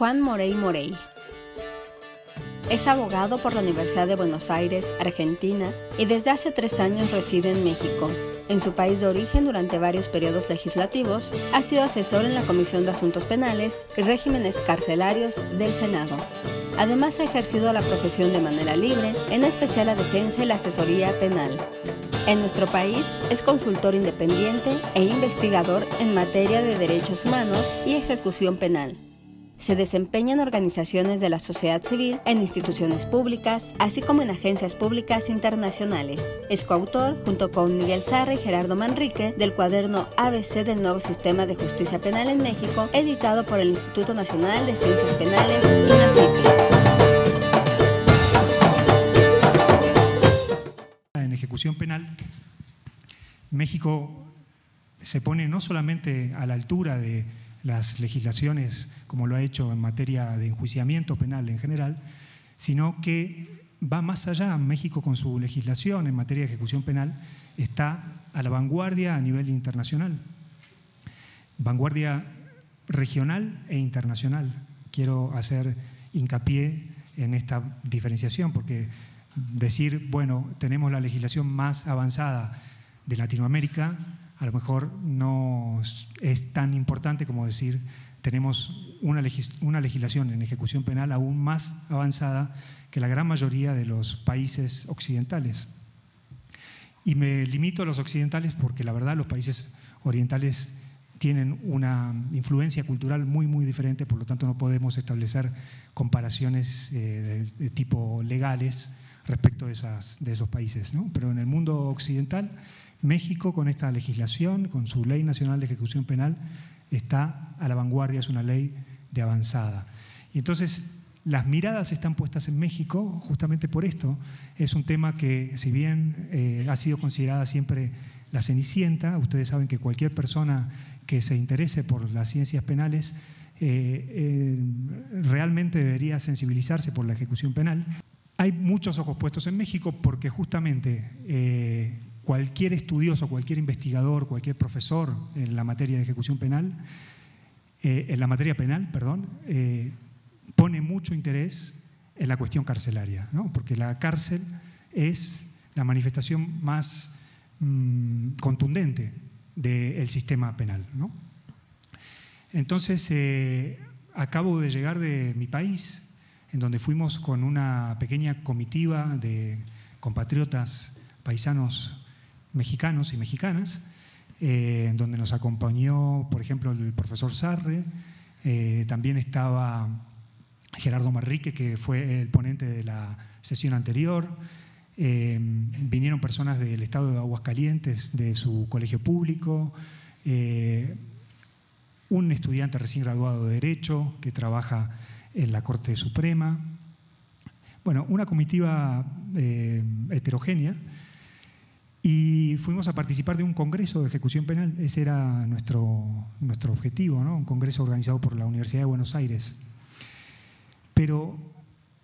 Juan Morey Morey. Es abogado por la Universidad de Buenos Aires, Argentina, y desde hace 3 años reside en México. En su país de origen, durante varios periodos legislativos, ha sido asesor en la Comisión de Asuntos Penales y Regímenes Carcelarios del Senado. Además, ha ejercido la profesión de manera libre, en especial la defensa y la asesoría penal. En nuestro país, es consultor independiente e investigador en materia de derechos humanos y ejecución penal. Se desempeña en organizaciones de la sociedad civil, en instituciones públicas, así como en agencias públicas internacionales. Es coautor, junto con Miguel Sarra y Gerardo Manrique, del cuaderno ABC del Nuevo Sistema de Justicia Penal en México, editado por el Instituto Nacional de Ciencias Penales, INACIPE. En ejecución penal, México se pone no solamente a la altura de las legislaciones, como lo ha hecho en materia de enjuiciamiento penal en general, sino que va más allá. México, con su legislación en materia de ejecución penal, está a la vanguardia a nivel internacional, vanguardia regional e internacional. Quiero hacer hincapié en esta diferenciación, porque decir, bueno, tenemos la legislación más avanzada de Latinoamérica, a lo mejor no es tan importante como decir tenemos una legislación en ejecución penal aún más avanzada que la gran mayoría de los países occidentales. Y me limito a los occidentales porque la verdad los países orientales tienen una influencia cultural muy, muy diferente, por lo tanto no podemos establecer comparaciones de tipo legales respecto de esos países, ¿no? Pero en el mundo occidental, México, con esta legislación, con su Ley Nacional de Ejecución Penal, está a la vanguardia, es una ley de avanzada. Y entonces las miradas están puestas en México justamente por esto. Es un tema que, si bien ha sido considerada siempre la cenicienta, ustedes saben que cualquier persona que se interese por las ciencias penales realmente debería sensibilizarse por la ejecución penal. Hay muchos ojos puestos en México porque justamente cualquier estudioso, cualquier investigador, cualquier profesor en la materia de ejecución penal, en la materia penal, perdón, pone mucho interés en la cuestión carcelaria, ¿no? Porque la cárcel es la manifestación más contundente del sistema penal, ¿no? Entonces, acabo de llegar de mi país, en donde fuimos con una pequeña comitiva de compatriotas paisanos mexicanos y mexicanas, en donde nos acompañó, por ejemplo, el profesor Sarre, también estaba Gerardo Manrique, que fue el ponente de la sesión anterior, vinieron personas del estado de Aguascalientes, de su colegio público, un estudiante recién graduado de Derecho que trabaja en la Corte Suprema. Bueno, una comitiva heterogénea. Y fuimos a participar de un congreso de ejecución penal. Ese era nuestro objetivo, ¿no? Un congreso organizado por la Universidad de Buenos Aires. Pero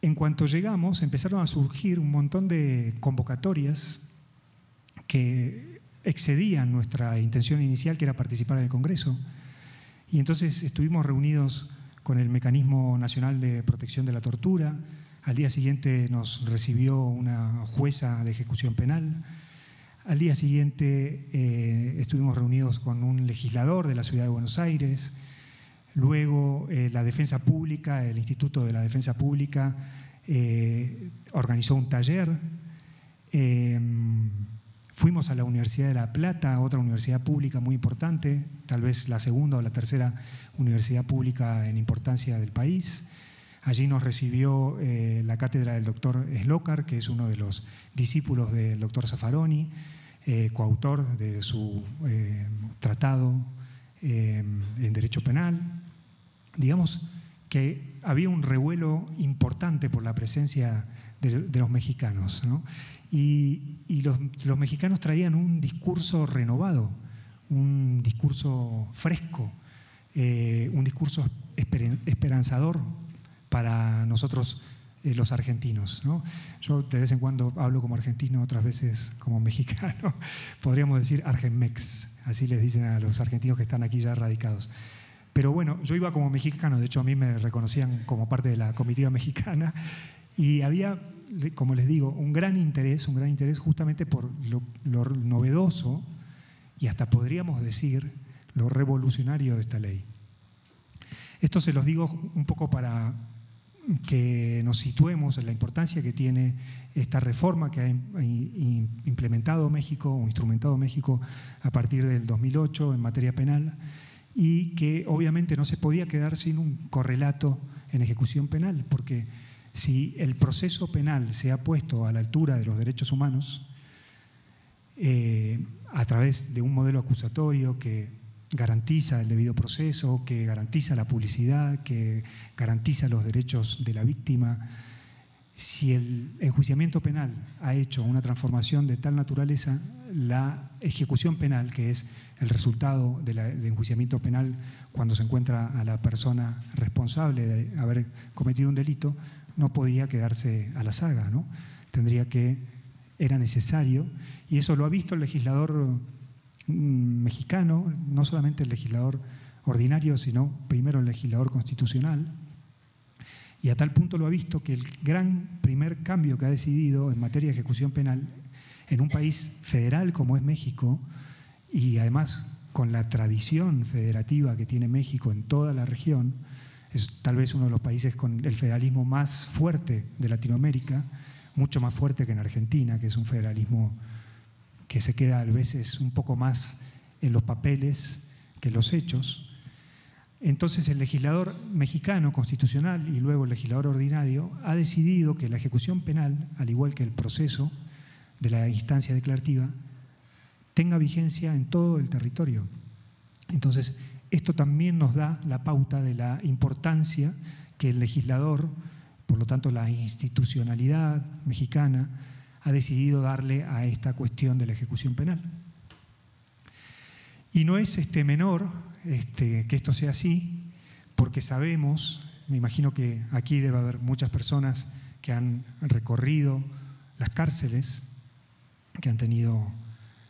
en cuanto llegamos, empezaron a surgir un montón de convocatorias que excedían nuestra intención inicial, que era participar en el congreso. Y entonces estuvimos reunidos con el Mecanismo Nacional de Protección de la Tortura. Al día siguiente nos recibió una jueza de ejecución penal. Al día siguiente estuvimos reunidos con un legislador de la Ciudad de Buenos Aires. Luego la Defensa Pública, el Instituto de la Defensa Pública, organizó un taller. Fuimos a la Universidad de La Plata, otra universidad pública muy importante, tal vez la segunda o la tercera universidad pública en importancia del país. Allí nos recibió la cátedra del doctor Slokar, que es uno de los discípulos del doctor Zaffaroni, coautor de su tratado en Derecho Penal. Digamos que había un revuelo importante por la presencia de los mexicanos, ¿no? Y los mexicanos traían un discurso renovado, un discurso fresco, un discurso esperanzador para nosotros los argentinos, ¿no? Yo de vez en cuando hablo como argentino, otras veces como mexicano. Podríamos decir Argenmex, así les dicen a los argentinos que están aquí ya radicados. Pero bueno, yo iba como mexicano, de hecho a mí me reconocían como parte de la comitiva mexicana, y había, como les digo, un gran interés justamente por lo novedoso y hasta podríamos decir lo revolucionario de esta ley. Esto se los digo un poco para que nos situemos en la importancia que tiene esta reforma que ha implementado México o instrumentado México a partir del 2008 en materia penal, y que obviamente no se podía quedar sin un correlato en ejecución penal, porque si el proceso penal se ha puesto a la altura de los derechos humanos a través de un modelo acusatorio que garantiza el debido proceso, que garantiza la publicidad, que garantiza los derechos de la víctima, si el enjuiciamiento penal ha hecho una transformación de tal naturaleza, la ejecución penal, que es el resultado del enjuiciamiento penal cuando se encuentra a la persona responsable de haber cometido un delito, no podía quedarse a la saga, ¿no? Era necesario, y eso lo ha visto el legislador mexicano, no solamente el legislador ordinario, sino primero el legislador constitucional, y a tal punto lo ha visto que el gran primer cambio que ha decidido en materia de ejecución penal en un país federal como es México, y además con la tradición federativa que tiene México en toda la región, es tal vez uno de los países con el federalismo más fuerte de Latinoamérica, mucho más fuerte que en Argentina, que es un federalismo que se queda a veces un poco más en los papeles que en los hechos. Entonces el legislador mexicano constitucional y luego el legislador ordinario ha decidido que la ejecución penal, al igual que el proceso de la instancia declarativa, tenga vigencia en todo el territorio. Entonces, esto también nos da la pauta de la importancia que el legislador, por lo tanto la institucionalidad mexicana, ha decidido darle a esta cuestión de la ejecución penal. Y no es menor que esto sea así, porque sabemos, me imagino que aquí debe haber muchas personas que han recorrido las cárceles, que han tenido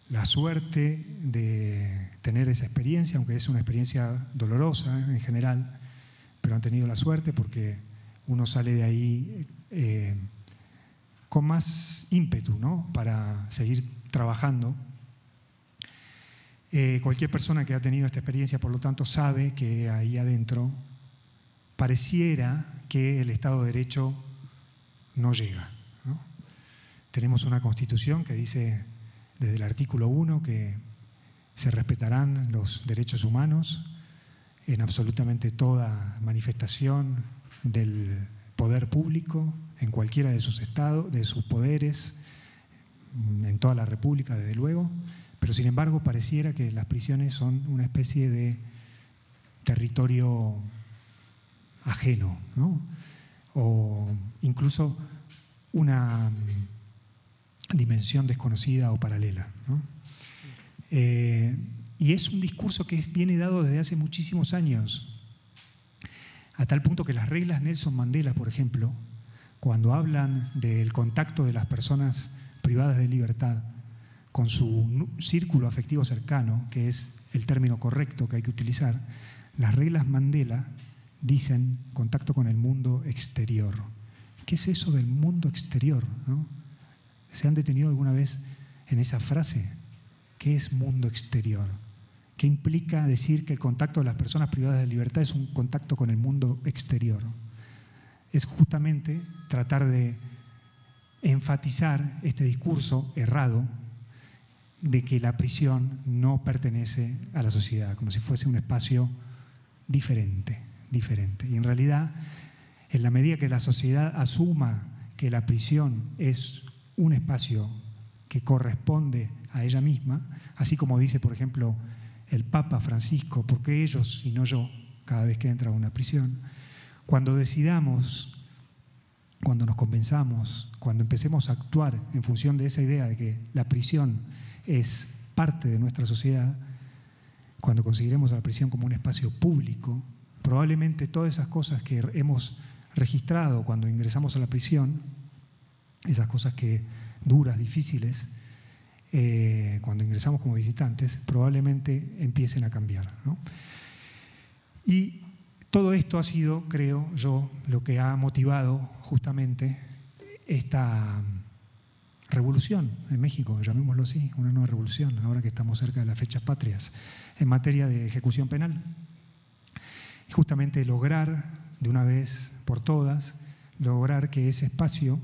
la suerte de tener esa experiencia, aunque es una experiencia dolorosa en general, pero han tenido la suerte porque uno sale de ahí con más ímpetu, ¿no?, para seguir trabajando. Cualquier persona que ha tenido esta experiencia, por lo tanto, sabe que ahí adentro pareciera que el Estado de Derecho no llega, ¿no? Tenemos una Constitución que dice desde el artículo 1 que se respetarán los derechos humanos en absolutamente toda manifestación del poder público, en cualquiera de sus estados, de sus poderes, en toda la República, desde luego, pero sin embargo pareciera que las prisiones son una especie de territorio ajeno, ¿no?, o incluso una dimensión desconocida o paralela, ¿no? Y es un discurso que viene dado desde hace muchísimos años, a tal punto que las reglas Nelson Mandela, por ejemplo, cuando hablan del contacto de las personas privadas de libertad con su círculo afectivo cercano, que es el término correcto que hay que utilizar, las reglas Mandela dicen contacto con el mundo exterior. ¿Qué es eso del mundo exterior, no? ¿Se han detenido alguna vez en esa frase? ¿Qué es mundo exterior? ¿Qué implica decir que el contacto de las personas privadas de libertad es un contacto con el mundo exterior? Es justamente tratar de enfatizar este discurso errado de que la prisión no pertenece a la sociedad, como si fuese un espacio diferente. Y en realidad, en la medida que la sociedad asuma que la prisión es un espacio que corresponde a ella misma, así como dice, por ejemplo, el Papa Francisco, ¿por qué ellos y no yo cada vez que entra a una prisión? Cuando decidamos, cuando nos convenzamos, cuando empecemos a actuar en función de esa idea de que la prisión es parte de nuestra sociedad, cuando consideremos a la prisión como un espacio público, probablemente todas esas cosas que hemos registrado cuando ingresamos a la prisión, esas cosas duras, difíciles, cuando ingresamos como visitantes, probablemente empiecen a cambiar, ¿no? Y todo esto ha sido, creo yo, lo que ha motivado justamente esta revolución en México, llamémoslo así, una nueva revolución, ahora que estamos cerca de las fechas patrias, en materia de ejecución penal. Y justamente lograr, de una vez por todas, lograr que ese espacio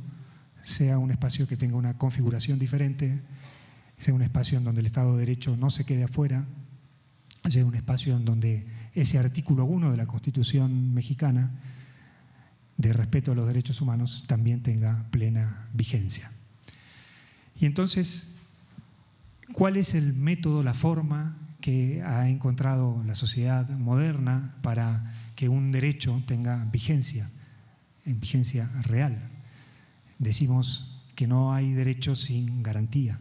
sea un espacio que tenga una configuración diferente, sea un espacio en donde el Estado de Derecho no se quede afuera, sea un espacio en donde ese artículo 1 de la Constitución mexicana de respeto a los derechos humanos también tenga plena vigencia. Y entonces, ¿cuál es el método, la forma que ha encontrado la sociedad moderna para que un derecho tenga vigencia, en vigencia real? Decimos que no hay derecho sin garantía.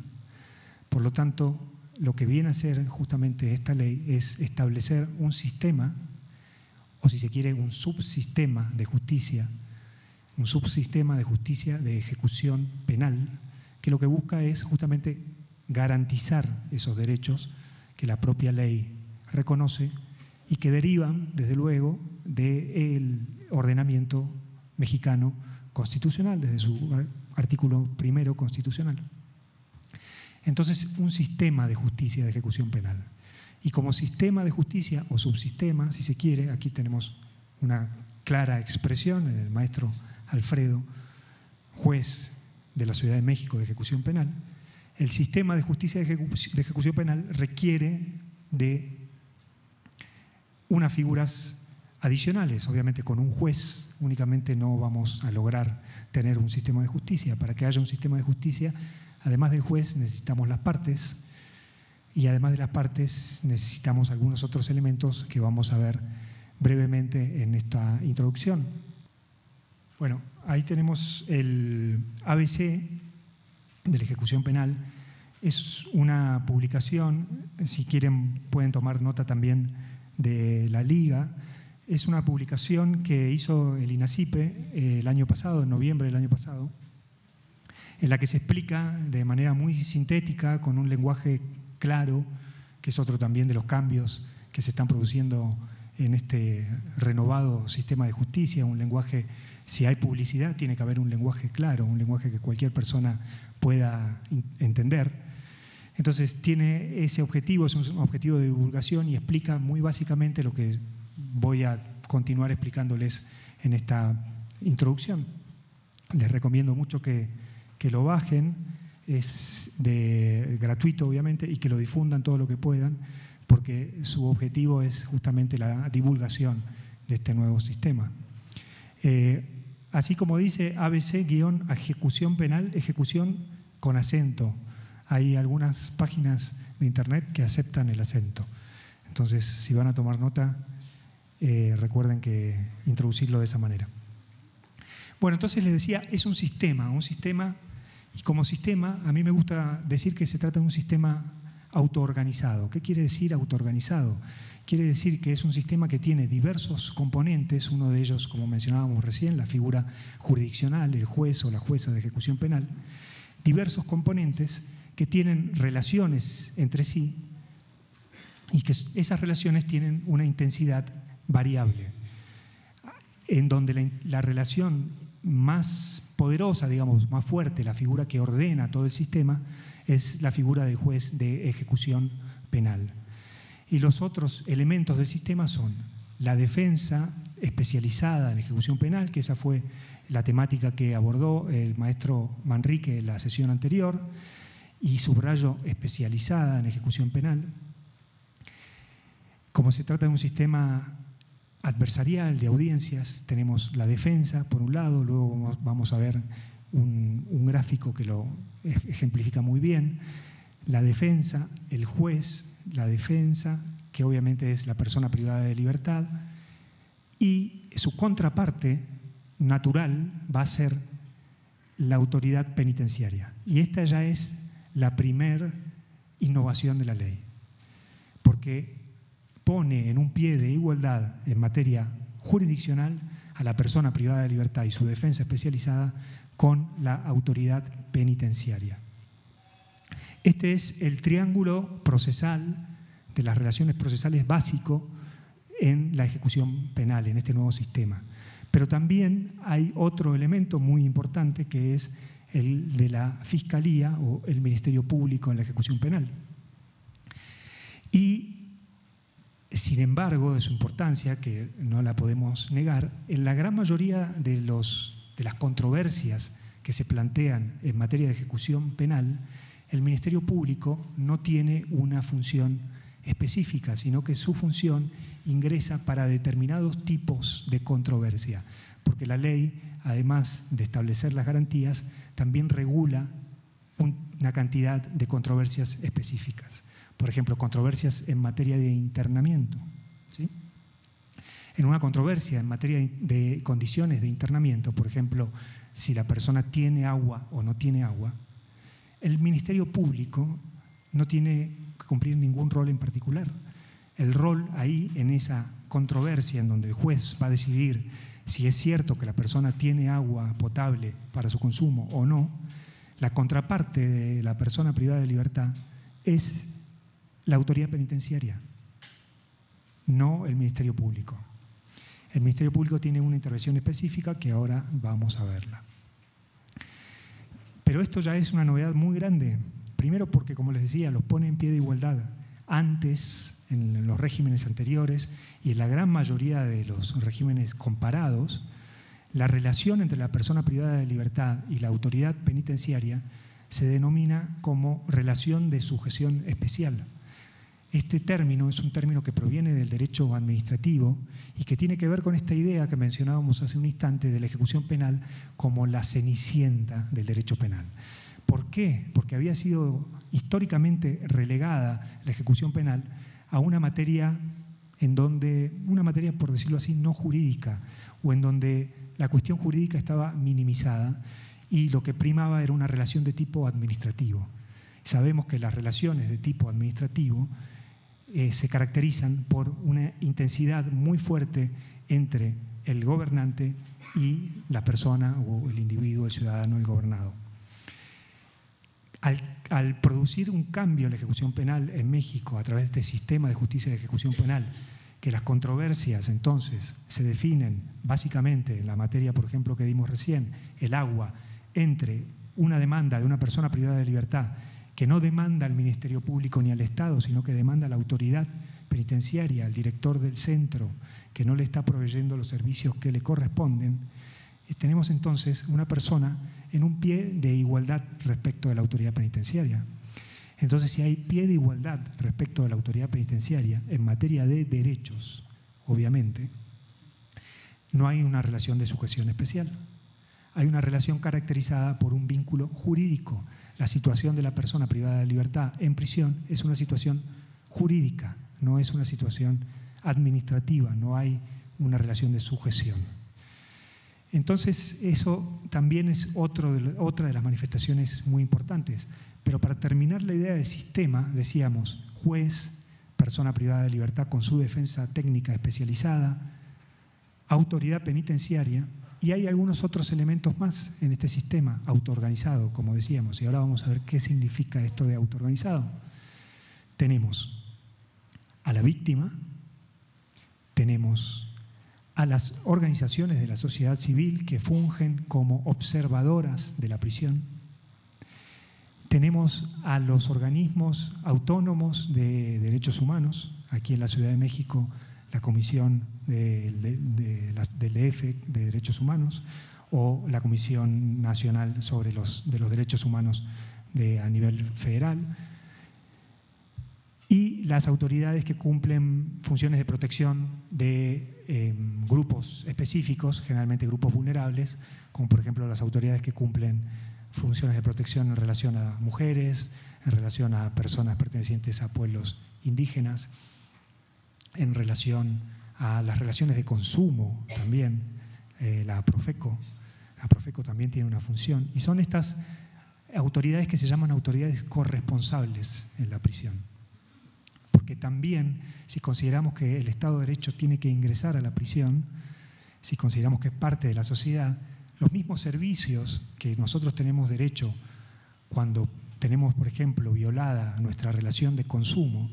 Por lo tanto, lo que viene a hacer justamente esta ley es establecer un sistema, o si se quiere, un subsistema de justicia de ejecución penal, que lo que busca es justamente garantizar esos derechos que la propia ley reconoce y que derivan, desde luego, del ordenamiento mexicano constitucional, desde su artículo 1 constitucional. Entonces, un sistema de justicia de ejecución penal. Y como sistema de justicia o subsistema, si se quiere, aquí tenemos una clara expresión en el maestro Alfredo, juez de la Ciudad de México de ejecución penal. El sistema de justicia de ejecución penal requiere de unas figuras adicionales. Obviamente, con un juez únicamente no vamos a lograr tener un sistema de justicia. Para que haya un sistema de justicia, además del juez, necesitamos las partes, y además de las partes necesitamos algunos otros elementos que vamos a ver brevemente en esta introducción. Bueno, ahí tenemos el ABC de la ejecución penal. Es una publicación, si quieren pueden tomar nota también de la Liga. Es una publicación que hizo el INACIPE el año pasado, en noviembre del año pasado, en la que se explica de manera muy sintética, con un lenguaje claro, que es otro también de los cambios que se están produciendo en este renovado sistema de justicia, un lenguaje, si hay publicidad, tiene que haber un lenguaje claro, un lenguaje que cualquier persona pueda entender. Entonces tiene ese objetivo, es un objetivo de divulgación y explica muy básicamente lo que voy a continuar explicándoles en esta introducción. Les recomiendo mucho que lo bajen, es gratuito obviamente, y que lo difundan todo lo que puedan, porque su objetivo es justamente la divulgación de este nuevo sistema. Así como dice ABC-ejecución penal, ejecución con acento. Hay algunas páginas de internet que aceptan el acento. Entonces, si van a tomar nota, recuerden que introducirlo de esa manera. Bueno, entonces les decía, es un sistema, y como sistema, a mí me gusta decir que se trata de un sistema autoorganizado. ¿Qué quiere decir autoorganizado? Quiere decir que es un sistema que tiene diversos componentes, uno de ellos, como mencionábamos recién, la figura jurisdiccional, el juez o la jueza de ejecución penal, diversos componentes que tienen relaciones entre sí y que esas relaciones tienen una intensidad variable, en donde la relación más poderosa, digamos, más fuerte, la figura que ordena todo el sistema, es la figura del juez de ejecución penal. Y los otros elementos del sistema son la defensa especializada en ejecución penal, que esa fue la temática que abordó el maestro Manrique en la sesión anterior, y subrayo especializada en ejecución penal. Como se trata de un sistema adversarial de audiencias, tenemos la defensa por un lado, luego vamos a ver un gráfico que lo ejemplifica muy bien, la defensa, el juez, la defensa, que obviamente es la persona privada de libertad, y su contraparte natural va a ser la autoridad penitenciaria. Y esta ya es la primer innovación de la ley, porque pone en un pie de igualdad en materia jurisdiccional a la persona privada de libertad y su defensa especializada con la autoridad penitenciaria. Este es el triángulo procesal de las relaciones procesales básico en la ejecución penal, en este nuevo sistema. Pero también hay otro elemento muy importante que es el de la Fiscalía o el Ministerio Público en la ejecución penal. Y, sin embargo, de su importancia, que no la podemos negar, en la gran mayoría de las controversias que se plantean en materia de ejecución penal, el Ministerio Público no tiene una función específica, sino que su función ingresa para determinados tipos de controversia, porque la ley, además de establecer las garantías, también regula una cantidad de controversias específicas. Por ejemplo, controversias en materia de internamiento, ¿sí? En una controversia en materia de condiciones de internamiento, por ejemplo, si la persona tiene agua o no tiene agua, el Ministerio Público no tiene que cumplir ningún rol en particular. El rol ahí, en esa controversia en donde el juez va a decidir si es cierto que la persona tiene agua potable para su consumo o no, la contraparte de la persona privada de libertad es la autoridad penitenciaria, no el Ministerio Público. El Ministerio Público tiene una intervención específica que ahora vamos a verla. Pero esto ya es una novedad muy grande. Primero porque, como les decía, los pone en pie de igualdad. Antes, en los regímenes anteriores y en la gran mayoría de los regímenes comparados, la relación entre la persona privada de libertad y la autoridad penitenciaria se denomina como relación de sujeción especial. Este término es un término que proviene del derecho administrativo y que tiene que ver con esta idea que mencionábamos hace un instante de la ejecución penal como la cenicienta del derecho penal. ¿Por qué? Porque había sido históricamente relegada la ejecución penal a una materia por decirlo así, no jurídica, o en donde la cuestión jurídica estaba minimizada y lo que primaba era una relación de tipo administrativo. Sabemos que las relaciones de tipo administrativo se caracterizan por una intensidad muy fuerte entre el gobernante y la persona o el individuo, el ciudadano, el gobernado. Al producir un cambio en la ejecución penal en México a través de este sistema de justicia de ejecución penal, que las controversias entonces se definen básicamente en la materia, por ejemplo, que dimos recién, el agua, entre una demanda de una persona privada de libertad que no demanda al Ministerio Público ni al Estado, sino que demanda a la autoridad penitenciaria, al director del centro, que no le está proveyendo los servicios que le corresponden, tenemos entonces una persona en un pie de igualdad respecto de la autoridad penitenciaria. Entonces, si hay pie de igualdad respecto de la autoridad penitenciaria en materia de derechos, obviamente, no hay una relación de sujeción especial. Hay una relación caracterizada por un vínculo jurídico. La situación de la persona privada de libertad en prisión es una situación jurídica, no es una situación administrativa, no hay una relación de sujeción. Entonces, eso también es otra de las manifestaciones muy importantes. Pero para terminar la idea de sistema, decíamos, juez, persona privada de libertad con su defensa técnica especializada, autoridad penitenciaria, y hay algunos otros elementos más en este sistema autoorganizado, como decíamos, y ahora vamos a ver qué significa esto de autoorganizado. Tenemos a la víctima, tenemos a las organizaciones de la sociedad civil que fungen como observadoras de la prisión, tenemos a los organismos autónomos de derechos humanos, aquí en la Ciudad de México, la Comisión del DF de Derechos Humanos o la Comisión Nacional de los Derechos Humanos a nivel federal, y las autoridades que cumplen funciones de protección de grupos específicos, generalmente grupos vulnerables, como por ejemplo las autoridades que cumplen funciones de protección en relación a mujeres, en relación a personas pertenecientes a pueblos indígenas, en relación a las relaciones de consumo también, la Profeco. La Profeco también tiene una función, y son estas autoridades que se llaman autoridades corresponsables en la prisión. Porque también, si consideramos que el Estado de Derecho tiene que ingresar a la prisión, si consideramos que es parte de la sociedad, los mismos servicios que nosotros tenemos derecho cuando tenemos, por ejemplo, violada nuestra relación de consumo,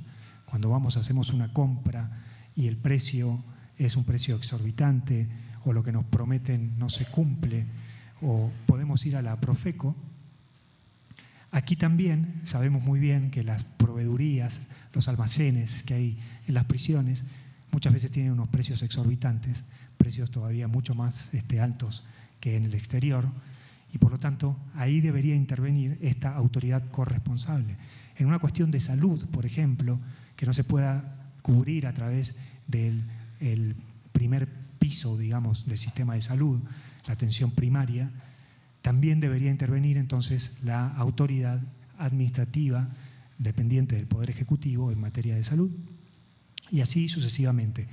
cuando hacemos una compra y el precio es un precio exorbitante, o lo que nos prometen no se cumple, o podemos ir a la Profeco. Aquí también sabemos muy bien que las proveedurías, los almacenes que hay en las prisiones, muchas veces tienen unos precios exorbitantes, precios todavía mucho más altos que en el exterior, y por lo tanto ahí debería intervenir esta autoridad corresponsable. En una cuestión de salud, por ejemplo, que no se pueda cubrir a través del primer piso, digamos, del sistema de salud, la atención primaria, también debería intervenir entonces la autoridad administrativa dependiente del Poder Ejecutivo en materia de salud, y así sucesivamente.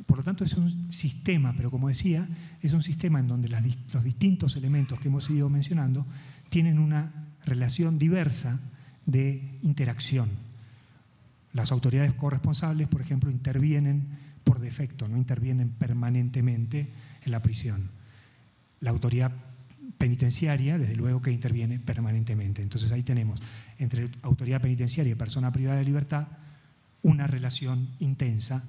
Por lo tanto, es un sistema, pero como decía, es un sistema en donde los distintos elementos que hemos ido mencionando tienen una relación diversa de interacción. Las autoridades corresponsables, por ejemplo, intervienen por defecto, no intervienen permanentemente en la prisión. La autoridad penitenciaria, desde luego que interviene permanentemente. Entonces ahí tenemos entre autoridad penitenciaria y persona privada de libertad una relación intensa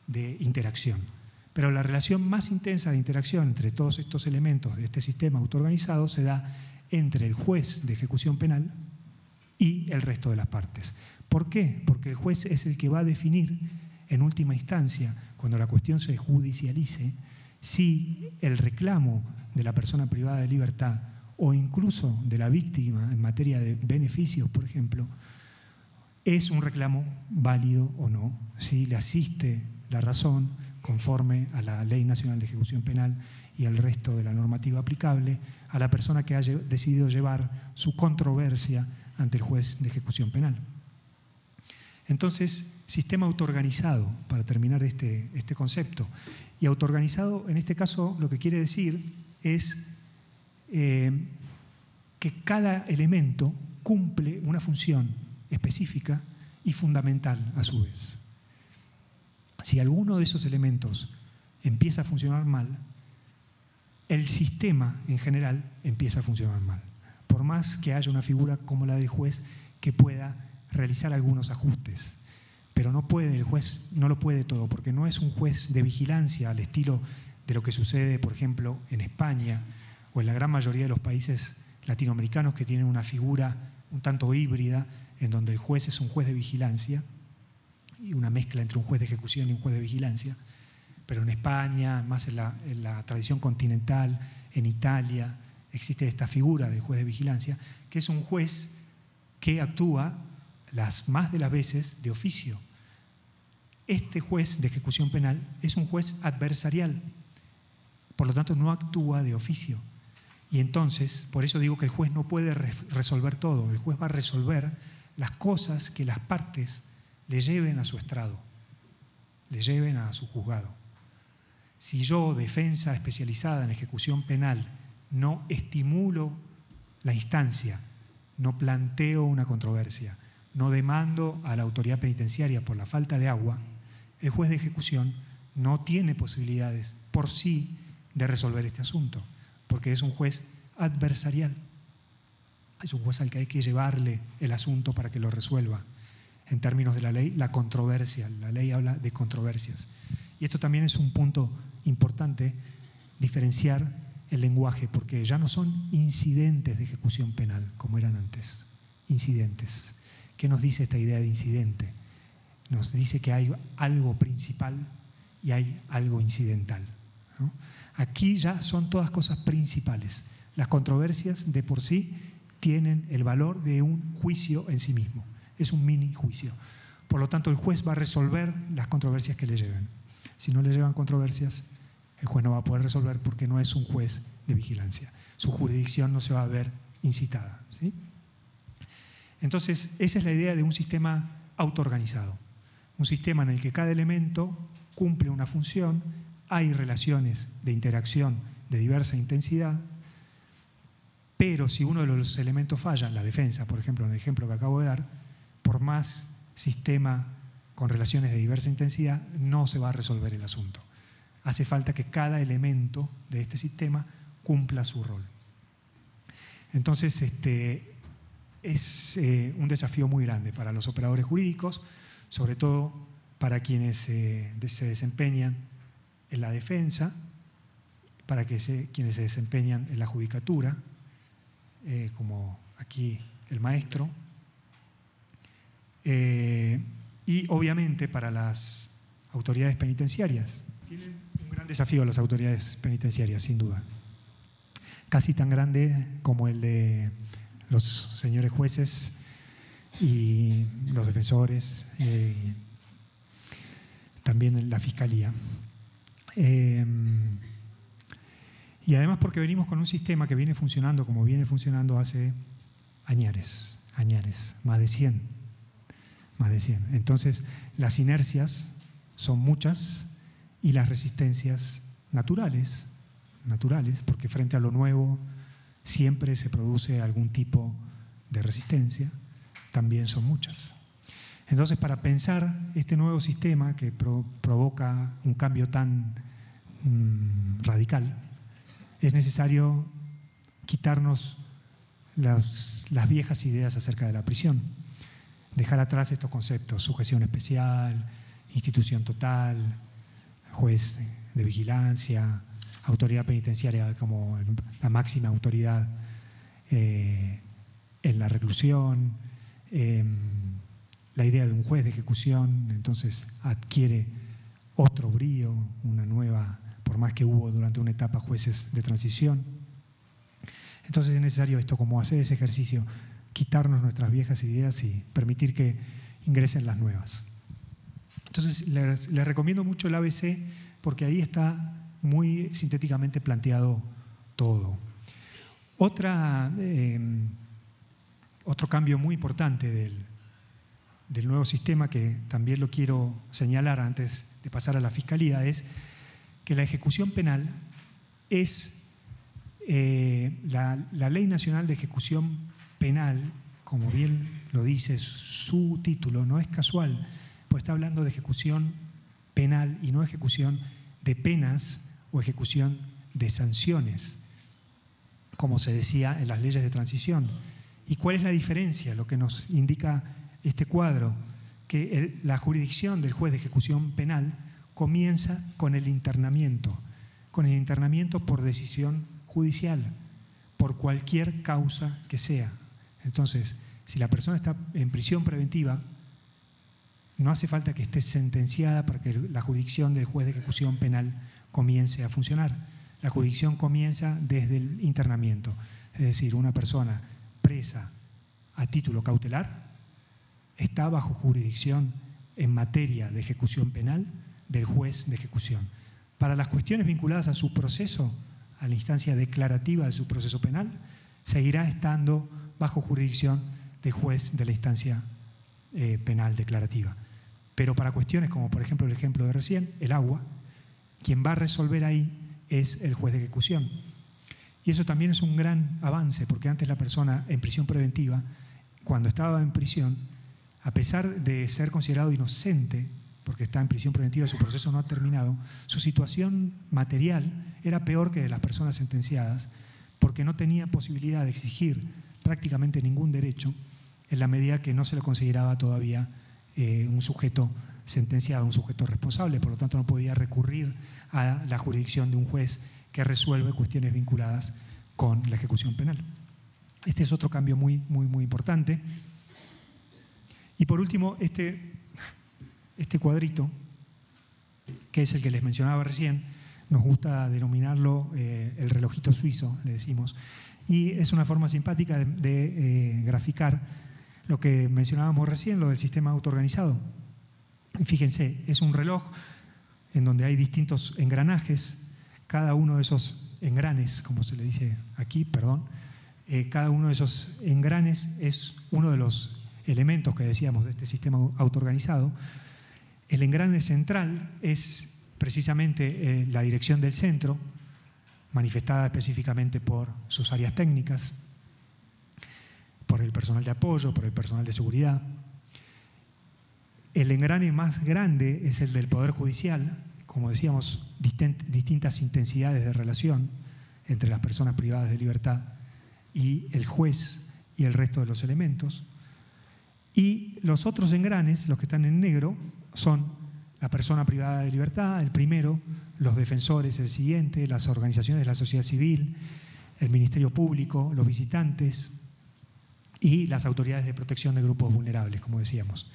de interacción. Pero la relación más intensa de interacción entre todos estos elementos de este sistema autoorganizado se da entre el juez de ejecución penal y el resto de las partes. ¿Por qué? Porque el juez es el que va a definir en última instancia, cuando la cuestión se judicialice, si el reclamo de la persona privada de libertad o incluso de la víctima en materia de beneficios, por ejemplo, es un reclamo válido o no, si le asiste la razón conforme a la Ley Nacional de Ejecución Penal y al resto de la normativa aplicable a la persona que haya decidido llevar su controversia ante el juez de ejecución penal. Entonces, sistema autoorganizado, para terminar este concepto. Y autoorganizado, en este caso, lo que quiere decir es que cada elemento cumple una función específica y fundamental a su vez. Si alguno de esos elementos empieza a funcionar mal, el sistema en general empieza a funcionar mal. Por más que haya una figura como la del juez que pueda realizar algunos ajustes. Pero no puede, el juez no lo puede todo, porque no es un juez de vigilancia al estilo de lo que sucede, por ejemplo, en España o en la gran mayoría de los países latinoamericanos que tienen una figura un tanto híbrida, en donde el juez es un juez de vigilancia y una mezcla entre un juez de ejecución y un juez de vigilancia. Pero en España, más en la tradición continental, en Italia, existe esta figura del juez de vigilancia, que es un juez que actúa más de las veces de oficio. Este juez de ejecución penal es un juez adversarial, por lo tanto no actúa de oficio. Y entonces, por eso digo que el juez no puede resolver todo, el juez va a resolver las cosas que las partes le lleven a su estrado, le lleven a su juzgado. Si yo, defensa especializada en ejecución penal, no estimulo la instancia, no planteo una controversia, no demando a la autoridad penitenciaria por la falta de agua, el juez de ejecución no tiene posibilidades por sí de resolver este asunto, porque es un juez adversarial. Es un juez al que hay que llevarle el asunto para que lo resuelva. En términos de la ley, la controversia, la ley habla de controversias. Y esto también es un punto importante, diferenciar el lenguaje, porque ya no son incidentes de ejecución penal como eran antes, incidentes. ¿Qué nos dice esta idea de incidente? Nos dice que hay algo principal y hay algo incidental, ¿no? Aquí ya son todas cosas principales. Las controversias de por sí tienen el valor de un juicio en sí mismo. Es un mini juicio. Por lo tanto, el juez va a resolver las controversias que le lleven. Si no le llevan controversias, el juez no va a poder resolver porque no es un juez de vigilancia. Su jurisdicción no se va a ver incitada, ¿sí? Entonces, esa es la idea de un sistema autoorganizado. Un sistema en el que cada elemento cumple una función, hay relaciones de interacción de diversa intensidad, pero si uno de los elementos falla, la defensa, por ejemplo, en el ejemplo que acabo de dar, por más sistema con relaciones de diversa intensidad, no se va a resolver el asunto. Hace falta que cada elemento de este sistema cumpla su rol. Entonces, es un desafío muy grande para los operadores jurídicos, sobre todo para quienes se desempeñan en la defensa, para quienes se desempeñan en la judicatura, como aquí el maestro, y obviamente para las autoridades penitenciarias. Tienen un gran desafío las autoridades penitenciarias, sin duda. Casi tan grande como el de los señores jueces y los defensores, también la fiscalía. Y además porque venimos con un sistema que viene funcionando como viene funcionando hace añares, más de 100. Entonces, las inercias son muchas y las resistencias naturales, porque frente a lo nuevo siempre se produce algún tipo de resistencia, también son muchas. Entonces, para pensar este nuevo sistema que provoca un cambio tan radical, es necesario quitarnos las viejas ideas acerca de la prisión, dejar atrás estos conceptos: sujeción especial, institución total, juez de vigilancia, autoridad penitenciaria como la máxima autoridad en la reclusión, la idea de un juez de ejecución entonces adquiere otro brío, una nueva, por más que hubo durante una etapa jueces de transición. Entonces es necesario esto, como hacer ese ejercicio, quitarnos nuestras viejas ideas y permitir que ingresen las nuevas. Entonces les recomiendo mucho el ABC porque ahí está muy sintéticamente planteado todo. Otro cambio muy importante del nuevo sistema, que también lo quiero señalar antes de pasar a la fiscalía, es que la ejecución penal es la Ley Nacional de Ejecución Penal, como bien lo dice su título, no es casual, pues está hablando de ejecución penal y no ejecución de penas o ejecución de sanciones, como se decía en las leyes de transición. ¿Y cuál es la diferencia? Lo que nos indica este cuadro, que la jurisdicción del juez de ejecución penal comienza con el internamiento por decisión judicial, por cualquier causa que sea. Entonces, si la persona está en prisión preventiva, no hace falta que esté sentenciada para que la jurisdicción del juez de ejecución penal comience a funcionar. La jurisdicción comienza desde el internamiento, es decir, una persona presa a título cautelar está bajo jurisdicción en materia de ejecución penal del juez de ejecución. Para las cuestiones vinculadas a su proceso, a la instancia declarativa de su proceso penal, seguirá estando bajo jurisdicción del juez de la instancia penal declarativa. Pero para cuestiones como, por ejemplo, el ejemplo de recién, el agua, quien va a resolver ahí es el juez de ejecución. Y eso también es un gran avance, porque antes la persona en prisión preventiva, cuando estaba en prisión, a pesar de ser considerado inocente, porque está en prisión preventiva y su proceso no ha terminado, su situación material era peor que de las personas sentenciadas, porque no tenía posibilidad de exigir prácticamente ningún derecho en la medida que no se le consideraba todavía un sujeto sentenciado, un sujeto responsable, por lo tanto no podía recurrir a la jurisdicción de un juez que resuelve cuestiones vinculadas con la ejecución penal. Este es otro cambio muy importante. Y por último, este cuadrito, que es el que les mencionaba recién, nos gusta denominarlo el relojito suizo, le decimos, y es una forma simpática de graficar lo que mencionábamos recién, lo del sistema autoorganizado. Fíjense, es un reloj en donde hay distintos engranajes, cada uno de esos engranes, como se le dice aquí, cada uno de esos engranes es uno de los elementos que decíamos de este sistema autoorganizado. El engrane central es precisamente la dirección del centro, manifestada específicamente por sus áreas técnicas, por el personal de apoyo, por el personal de seguridad. El engrane más grande es el del Poder Judicial, como decíamos, distintas intensidades de relación entre las personas privadas de libertad y el juez y el resto de los elementos. Y los otros engranes, los que están en negro, son la persona privada de libertad, el primero, los defensores, el siguiente, las organizaciones de la sociedad civil, el Ministerio Público, los visitantes y las autoridades de protección de grupos vulnerables, como decíamos.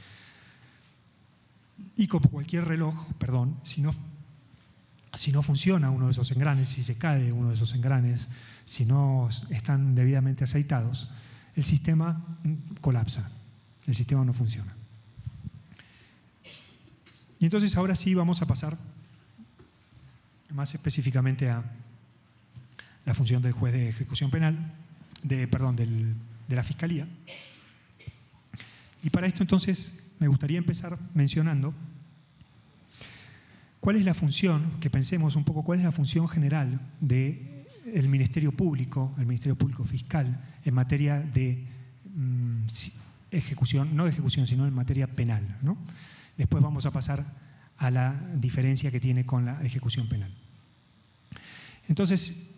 Y como cualquier reloj, perdón, si no funciona uno de esos engranes, si se cae uno de esos engranes, si no están debidamente aceitados, el sistema colapsa, el sistema no funciona. Y entonces ahora sí vamos a pasar más específicamente a la función del juez de ejecución penal, de la Fiscalía. Y para esto entonces me gustaría empezar mencionando cuál es la función, que pensemos un poco cuál es la función general del Ministerio Público, el Ministerio Público Fiscal, en materia de ejecución, no de ejecución, sino en materia penal, ¿no? Después vamos a pasar a la diferencia que tiene con la ejecución penal. Entonces,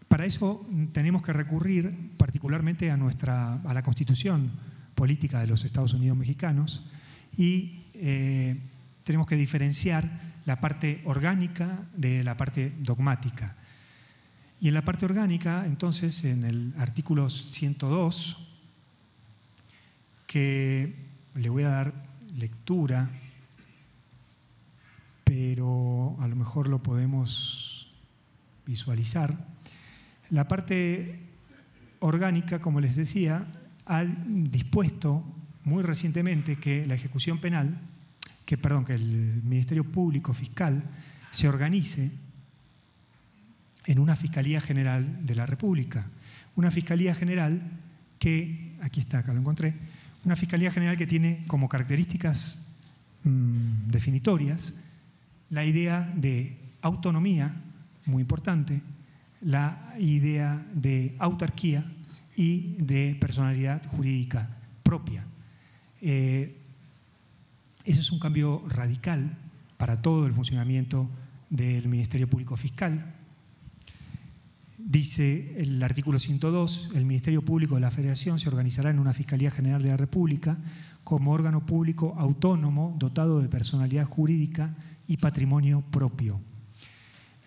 para eso tenemos que recurrir particularmente a la Constitución Política de los Estados Unidos Mexicanos y tenemos que diferenciar la parte orgánica de la parte dogmática. Y en la parte orgánica, entonces, en el artículo 102, que le voy a dar lectura, pero a lo mejor lo podemos visualizar. La parte orgánica, como les decía, ha dispuesto muy recientemente que la ejecución penal, que el Ministerio Público Fiscal se organice en una Fiscalía General de la República. Una Fiscalía General que, aquí está, acá lo encontré, una Fiscalía General que tiene como características definitorias la idea de autonomía, muy importante, la idea de autarquía y de personalidad jurídica propia. Ese es un cambio radical para todo el funcionamiento del Ministerio Público Fiscal. Dice el artículo 102, el Ministerio Público de la Federación se organizará en una Fiscalía General de la República como órgano público autónomo dotado de personalidad jurídica y patrimonio propio.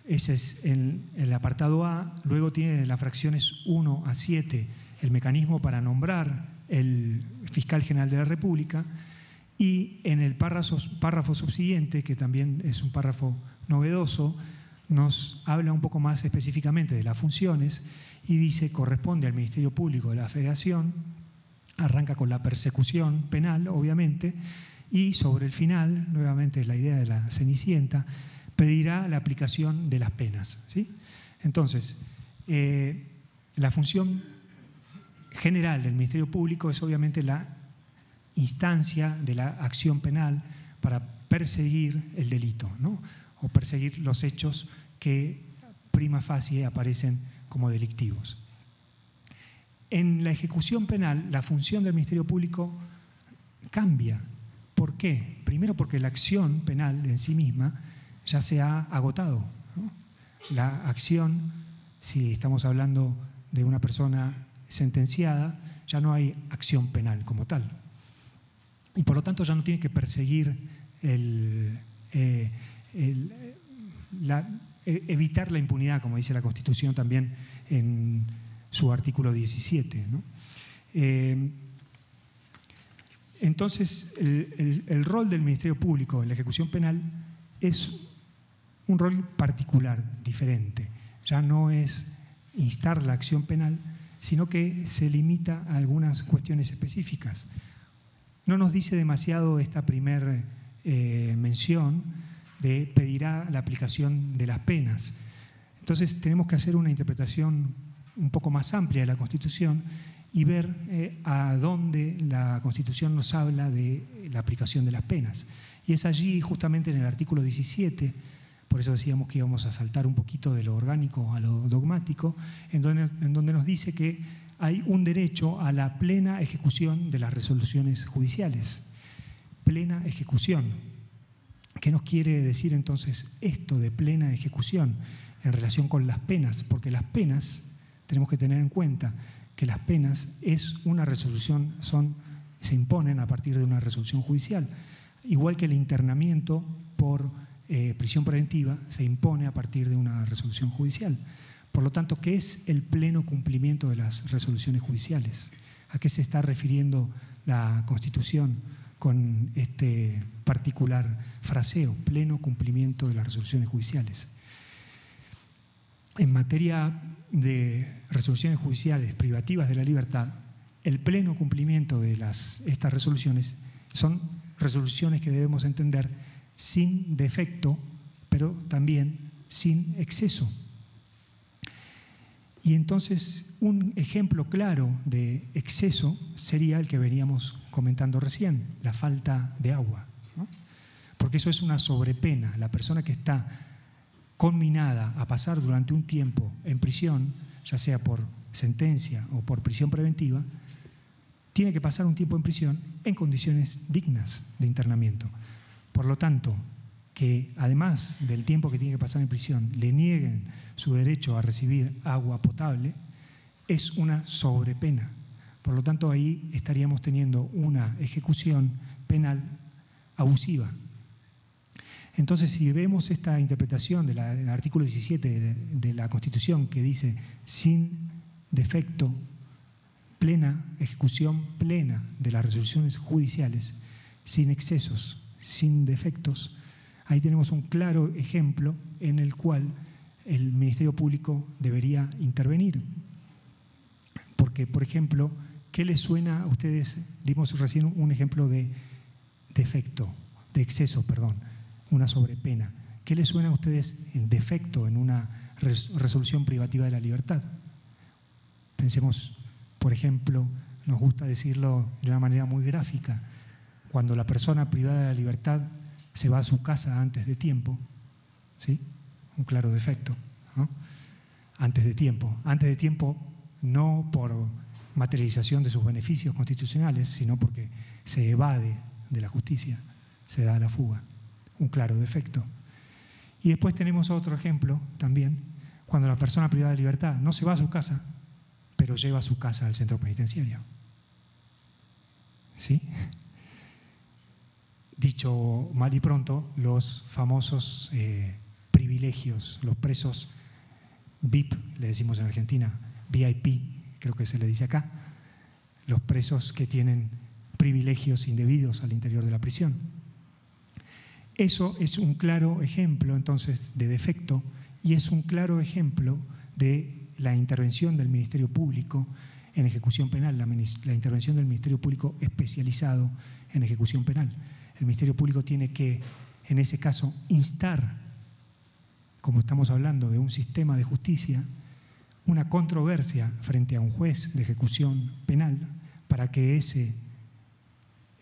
Ese es el apartado A. Luego tiene las fracciones 1 a 7 el mecanismo para nombrar el Fiscal General de la República, y en el párrafo subsiguiente, que también es un párrafo novedoso, nos habla un poco más específicamente de las funciones y dice: corresponde al Ministerio Público de la Federación, arranca con la persecución penal, obviamente, y sobre el final, nuevamente la idea de la Cenicienta, pedirá la aplicación de las penas, ¿sí? Entonces, la función general del Ministerio Público es obviamente la instancia de la acción penal para perseguir el delito, ¿no? O perseguir los hechos que prima facie aparecen como delictivos. En la ejecución penal, la función del Ministerio Público cambia. ¿Por qué? Primero porque la acción penal en sí misma ya se ha agotado, ¿no? La acción, si estamos hablando de una persona sentenciada, ya no hay acción penal como tal. Y por lo tanto ya no tiene que perseguir evitar la impunidad, como dice la Constitución también en su artículo 17, ¿no? Entonces, el rol del Ministerio Público en la ejecución penal es un rol particular, diferente. Ya no es instar la acción penal, sino que se limita a algunas cuestiones específicas. No nos dice demasiado esta primera mención de pedirá la aplicación de las penas. Entonces tenemos que hacer una interpretación un poco más amplia de la Constitución y ver a dónde la Constitución nos habla de la aplicación de las penas. Y es allí, justamente en el artículo 17, por eso decíamos que íbamos a saltar un poquito de lo orgánico a lo dogmático, en donde nos dice que hay un derecho a la plena ejecución de las resoluciones judiciales. Plena ejecución. ¿Qué nos quiere decir entonces esto de plena ejecución en relación con las penas? Porque las penas, tenemos que tener en cuenta que las penas es una resolución, se imponen a partir de una resolución judicial. igual que el internamiento por prisión preventiva se impone a partir de una resolución judicial. Por lo tanto, ¿qué es el pleno cumplimiento de las resoluciones judiciales? ¿A qué se está refiriendo la Constitución con este particular fraseo, pleno cumplimiento de las resoluciones judiciales? En materia de resoluciones judiciales privativas de la libertad, el pleno cumplimiento de estas resoluciones son resoluciones que debemos entender sin defecto, pero también sin exceso. Y entonces un ejemplo claro de exceso sería el que veníamos comentando recién, la falta de agua, ¿no? Porque eso es una sobrepena. La persona que está conminada a pasar durante un tiempo en prisión, ya sea por sentencia o por prisión preventiva, tiene que pasar un tiempo en prisión en condiciones dignas de internamiento. Por lo tanto, que además del tiempo que tiene que pasar en prisión, le nieguen su derecho a recibir agua potable, es una sobrepena. Por lo tanto, ahí estaríamos teniendo una ejecución penal abusiva. Entonces, si vemos esta interpretación del artículo 17 de la Constitución que dice sin defecto, plena, ejecución plena de las resoluciones judiciales, sin excesos, sin defectos, ahí tenemos un claro ejemplo en el cual el Ministerio Público debería intervenir. Porque, por ejemplo, ¿qué les suena a ustedes? Dimos recién un ejemplo de defecto, de exceso, perdón, una sobrepena. ¿Qué les suena a ustedes en defecto en una resolución privativa de la libertad? Pensemos, por ejemplo, nos gusta decirlo de una manera muy gráfica, cuando la persona privada de la libertad se va a su casa antes de tiempo, ¿sí? Un claro defecto, ¿no? Antes de tiempo no por materialización de sus beneficios constitucionales, sino porque se evade de la justicia, se da a la fuga, un claro defecto. Y después tenemos otro ejemplo también, cuando la persona privada de libertad no se va a su casa, pero lleva a su casa al centro penitenciario. ¿Sí? Dicho mal y pronto, los famosos privilegios, los presos VIP, le decimos en Argentina, VIP, creo que se le dice acá, los presos que tienen privilegios indebidos al interior de la prisión. Eso es un claro ejemplo, entonces, de defecto y es un claro ejemplo de la intervención del Ministerio Público en ejecución penal, la intervención del Ministerio Público especializado en ejecución penal. El Ministerio Público tiene que, en ese caso, instar, como estamos hablando de un sistema de justicia, una controversia frente a un juez de ejecución penal para que ese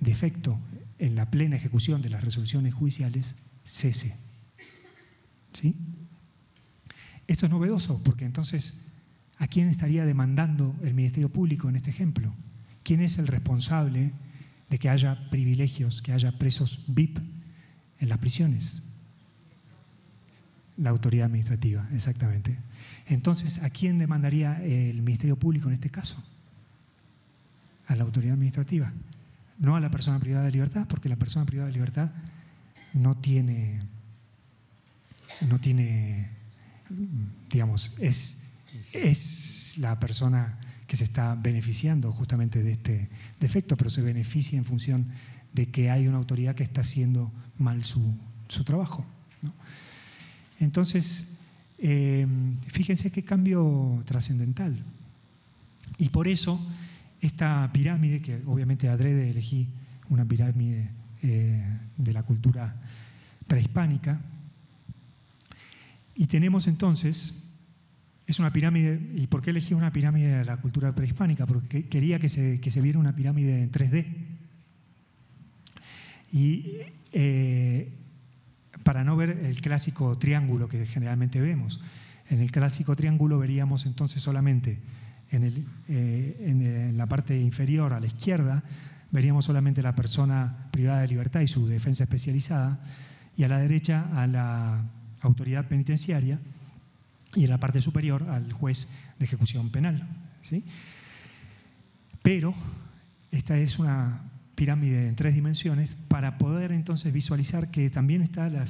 defecto en la plena ejecución de las resoluciones judiciales cese. ¿Sí? Esto es novedoso porque entonces, ¿a quién estaría demandando el Ministerio Público en este ejemplo? ¿Quién es el responsable de que haya privilegios, que haya presos VIP en las prisiones? La autoridad administrativa, exactamente. Entonces, ¿a quién demandaría el Ministerio Público en este caso? A la autoridad administrativa, no a la persona privada de libertad, porque la persona privada de libertad no tiene, digamos, es la persona que se está beneficiando justamente de este defecto, pero se beneficia en función de que hay una autoridad que está haciendo mal su trabajo, ¿no? Entonces, fíjense qué cambio trascendental. Y por eso, esta pirámide, que obviamente adrede elegí una pirámide de la cultura prehispánica, y tenemos entonces, es una pirámide, ¿y por qué elegí una pirámide de la cultura prehispánica? Porque quería que se viera una pirámide en 3D. Y para no ver el clásico triángulo que generalmente vemos. En el clásico triángulo veríamos entonces solamente en la parte inferior a la izquierda, veríamos solamente la persona privada de libertad y su defensa especializada, y a la derecha a la autoridad penitenciaria, y en la parte superior al juez de ejecución penal, ¿sí? Pero esta es una pirámide en 3 dimensiones para poder entonces visualizar que también está la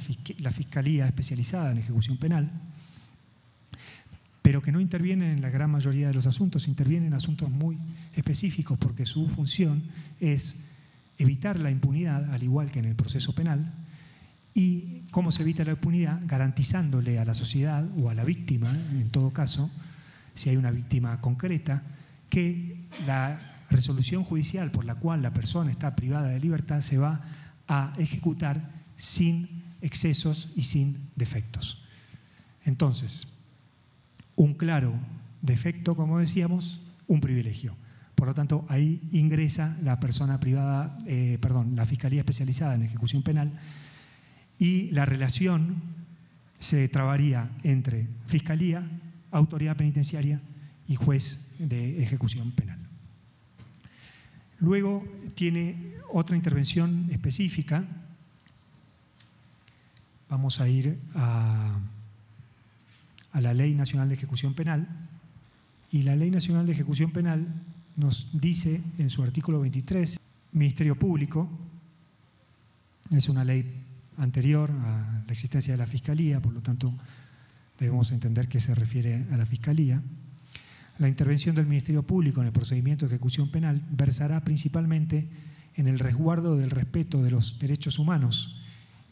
Fiscalía especializada en ejecución penal, pero que no interviene en la gran mayoría de los asuntos, interviene en asuntos muy específicos porque su función es evitar la impunidad, al igual que en el proceso penal. ¿Y cómo se evita la impunidad? Garantizándole a la sociedad o a la víctima, en todo caso, si hay una víctima concreta, que la resolución judicial por la cual la persona está privada de libertad se va a ejecutar sin excesos y sin defectos. Entonces, un claro defecto, como decíamos, un privilegio. Por lo tanto, ahí ingresa la persona privada, la Fiscalía especializada en ejecución penal, y la relación se trabaría entre Fiscalía, autoridad penitenciaria y juez de ejecución penal. Luego tiene otra intervención específica. Vamos a ir a la Ley Nacional de Ejecución Penal, y la Ley Nacional de Ejecución Penal nos dice en su artículo 23, Ministerio Público, es una ley anterior a la existencia de la Fiscalía, por lo tanto debemos entender que se refiere a la Fiscalía. La intervención del Ministerio Público en el procedimiento de ejecución penal versará principalmente en el resguardo del respeto de los derechos humanos,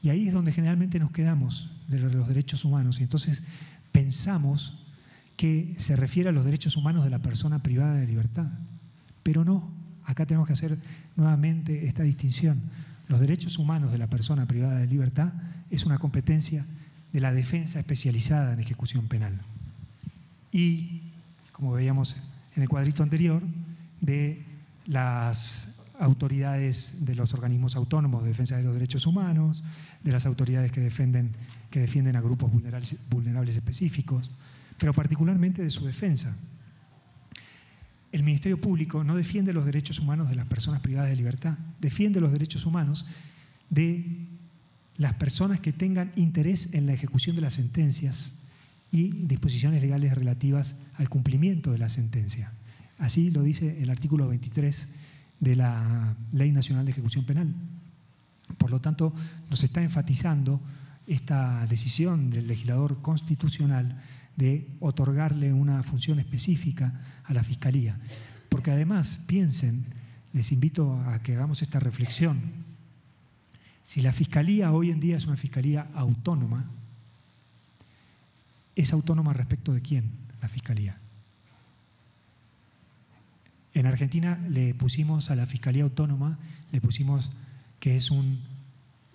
y ahí es donde generalmente nos quedamos, de los derechos humanos, y entonces pensamos que se refiere a los derechos humanos de la persona privada de libertad, pero no, acá tenemos que hacer nuevamente esta distinción. Los derechos humanos de la persona privada de libertad es una competencia de la defensa especializada en ejecución penal. Y, como veíamos en el cuadrito anterior, de las autoridades de los organismos autónomos de defensa de los derechos humanos, de las autoridades que defienden a grupos vulnerables específicos, pero particularmente de su defensa. El Ministerio Público no defiende los derechos humanos de las personas privadas de libertad, defiende los derechos humanos de las personas que tengan interés en la ejecución de las sentencias y disposiciones legales relativas al cumplimiento de la sentencia. Así lo dice el artículo 23 de la Ley Nacional de Ejecución Penal. Por lo tanto, nos está enfatizando esta decisión del legislador constitucional de otorgarle una función específica a la Fiscalía. Porque además, piensen, les invito a que hagamos esta reflexión, si la Fiscalía hoy en día es una Fiscalía autónoma, ¿es autónoma respecto de quién la Fiscalía? En Argentina le pusimos a la Fiscalía Autónoma, le pusimos que es un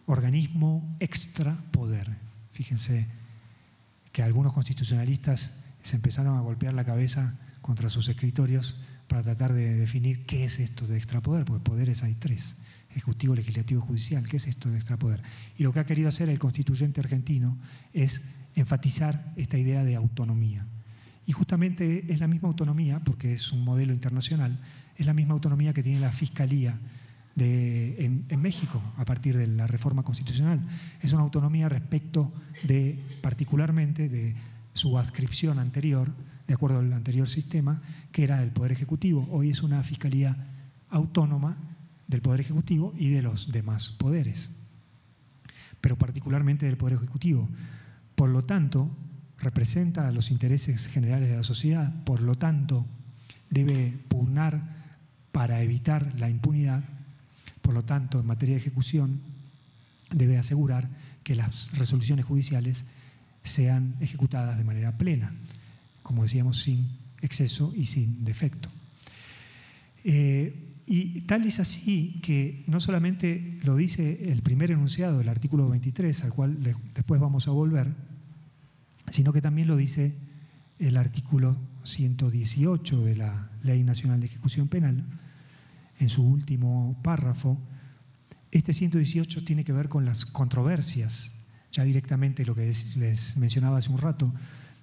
organismo extrapoder. Fíjense que algunos constitucionalistas se empezaron a golpear la cabeza contra sus escritorios para tratar de definir qué es esto de extrapoder, porque poderes hay 3, ejecutivo, legislativo, judicial. ¿Qué es esto de extrapoder? Y lo que ha querido hacer el constituyente argentino es enfatizar esta idea de autonomía. Y justamente es la misma autonomía, porque es un modelo internacional, es la misma autonomía que tiene la Fiscalía en México a partir de la reforma constitucional. Es una autonomía respecto de, particularmente, de su adscripción anterior, de acuerdo al anterior sistema, que era del Poder Ejecutivo. Hoy es una Fiscalía autónoma del Poder Ejecutivo y de los demás poderes, pero particularmente del Poder Ejecutivo. Por lo tanto, representa los intereses generales de la sociedad, por lo tanto, debe pugnar para evitar la impunidad, por lo tanto, en materia de ejecución, debe asegurar que las resoluciones judiciales sean ejecutadas de manera plena, como decíamos, sin exceso y sin defecto. Y tal es así que no solamente lo dice el primer enunciado del artículo 23, al cual después vamos a volver, sino que también lo dice el artículo 118 de la Ley Nacional de Ejecución Penal, en su último párrafo. Este 118 tiene que ver con las controversias, ya directamente lo que les mencionaba hace un rato.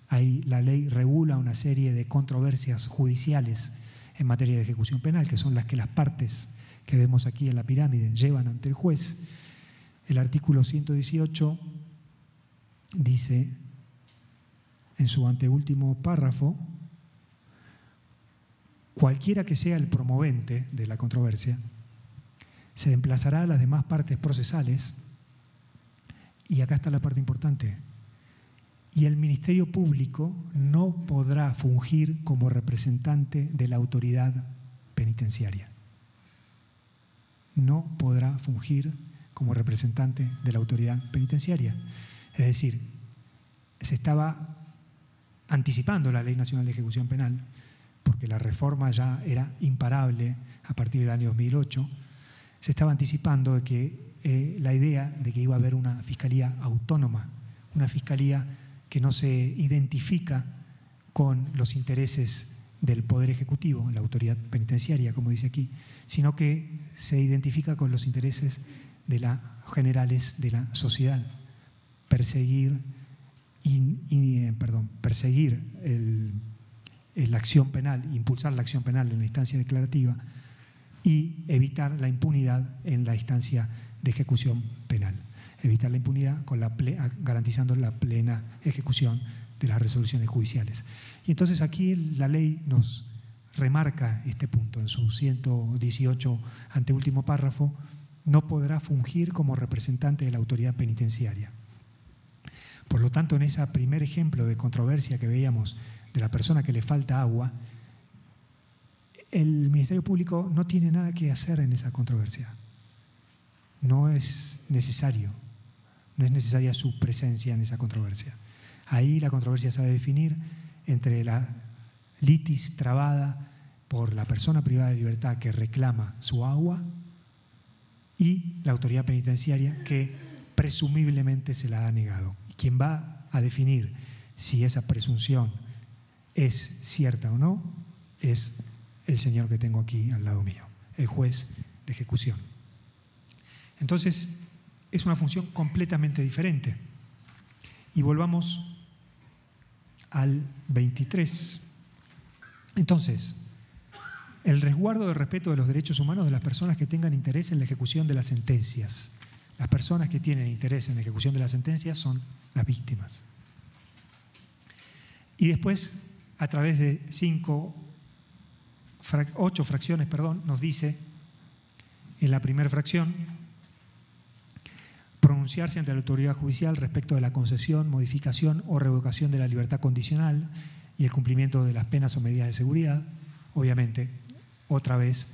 Ahí la ley regula una serie de controversias judiciales en materia de ejecución penal, que son las que las partes que vemos aquí en la pirámide llevan ante el juez. El artículo 118 dice, en su anteúltimo párrafo, cualquiera que sea el promovente de la controversia, se emplazará a las demás partes procesales, y acá está la parte importante, y el Ministerio Público no podrá fungir como representante de la autoridad penitenciaria. No podrá fungir como representante de la autoridad penitenciaria. Es decir, se estaba anticipando la Ley Nacional de Ejecución Penal, porque la reforma ya era imparable a partir del año 2008, se estaba anticipando de que la idea de que iba a haber una fiscalía autónoma, una fiscalía que no se identifica con los intereses del Poder Ejecutivo, la autoridad penitenciaria, como dice aquí, sino que se identifica con los intereses generales de la sociedad. Perseguir la acción penal, impulsar la acción penal en la instancia declarativa y evitar la impunidad en la instancia de ejecución penal. Evitar la impunidad garantizando la plena ejecución de las resoluciones judiciales. Y entonces aquí la ley nos remarca este punto en su 118 anteúltimo párrafo: no podrá fungir como representante de la autoridad penitenciaria. Por lo tanto, en ese primer ejemplo de controversia que veíamos de la persona que le falta agua, el Ministerio Público no tiene nada que hacer en esa controversia. No es necesaria su presencia en esa controversia. Ahí la controversia se va a definir entre la litis trabada por la persona privada de libertad que reclama su agua y la autoridad penitenciaria que presumiblemente se la ha negado. Y quien va a definir si esa presunción es cierta o no es el señor que tengo aquí al lado mío, el juez de ejecución. Entonces, es una función completamente diferente. Y volvamos al 23. Entonces, el resguardo de respeto de los derechos humanos de las personas que tengan interés en la ejecución de las sentencias. Las personas que tienen interés en la ejecución de las sentencias son las víctimas. Y después, a través de 8 fracciones, nos dice, en la primera fracción, pronunciarse ante la autoridad judicial respecto de la concesión, modificación o revocación de la libertad condicional y el cumplimiento de las penas o medidas de seguridad. Obviamente, otra vez,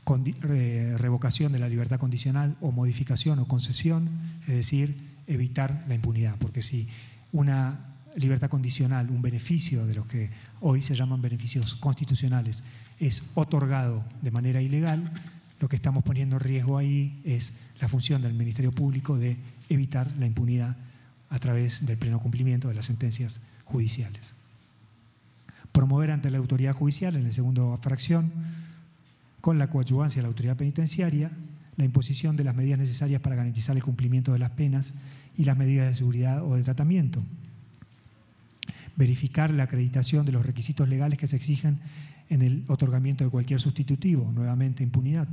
revocación de la libertad condicional o modificación o concesión, es decir, evitar la impunidad, porque si una libertad condicional, un beneficio de los que hoy se llaman beneficios constitucionales, es otorgado de manera ilegal, lo que estamos poniendo en riesgo ahí es la función del Ministerio Público de evitar la impunidad a través del pleno cumplimiento de las sentencias judiciales. Promover ante la autoridad judicial, en la segunda fracción, con la coadyuvancia de la autoridad penitenciaria, la imposición de las medidas necesarias para garantizar el cumplimiento de las penas y las medidas de seguridad o de tratamiento. Verificar la acreditación de los requisitos legales que se exigen en el otorgamiento de cualquier sustitutivo, nuevamente impunidad.